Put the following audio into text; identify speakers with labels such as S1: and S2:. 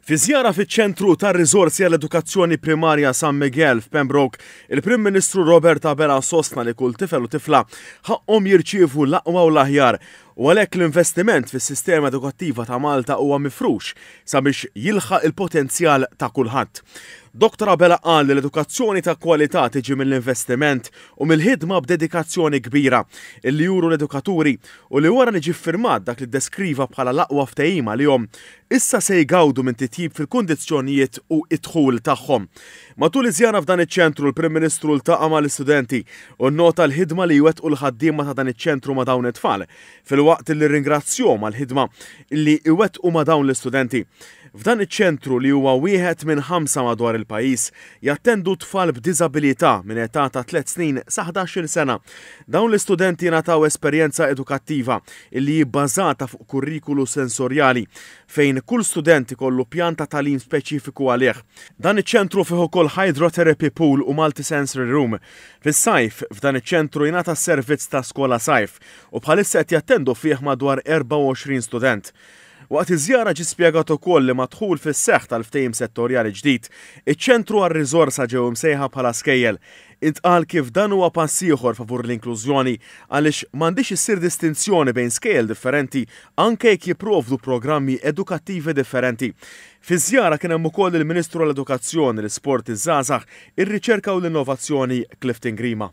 S1: Fi żjara fiċ-ċentru tar-riżorsi għall-edukazzjoni primarja San Miguel f'Pembroke, il-Prim Ministru Robert Abela sostna li kull tifel u tifla ħaqhom jirċievu l-aqwa u l-aħjar u għalhekk l-investiment fis-sistema edukattiva ta' Malta huwa mifrux sabiex jilħaq il-potenzjal ta' kulħadd. Dr. Abela qal li l-edukazzjoni ta' kwalità tiġi mill-investiment u mill-ħidma b'dedikazzjoni kbira illi juru l-edukaturi u li wara li ġie ffirmat dak li ddeskriva bħala l-aqwa ftehim għalihom issa se jgawdu minn titjib fil-kundizzjonijiet u id-dħul tagħhom. Matul iż-żjara f'dan iċ-ċentru l-Prim Ministru ltaqa' mal-istudenti u nnota l-ħidma li jwettqu l-ħaddiema ta' dan iċ-ċentru ma' dawn it-tfal filwaqt li ringrazzjahom għall-ħidma li jwettqu ma' dawn l-istudenti. F'dan iċ-ċentru li huwa wieħed minn 5 madwar il-pajjiż jattendu tfal b'diżabilità minn età ta' 3 snin sa 11-il sena. Dawn l-istudenti jingħataw esperjenza edukattiva illi jibbażata fuq kurrikulu sensorjali fejn kull student ikollu pjan ta' tagħlim speċifiku għalih. Dan iċ-ċentru fih ukoll hydrotherapy pool u multisensory room. Fis-sajf f'dan iċ-ċentru jingħata servizz ta' skola sajf u bħalissa qed jattendu fih madwar 24 student. Waqt iż-żjara ġie spjegat ukoll li madħul fis-seħħ tal-ftehim settorjali ġdid, iċ-ċentru għar-riżorsa ġew imsejħa bħala skejjel. Intqal kif dan huwa pass ieħor favur l-inklużjoni għaliex m'għandix issir distinzjoni bejn skejjel differenti anke jekk jipprovdu programmi edukattivi differenti. Fiż-żjara kien hemm ukoll il-Ministru għall-Edukazzjoni, l-Isport, iż-żgħażagħ, ir-Riċerka u l-Innovazzjoni Clifton Grima.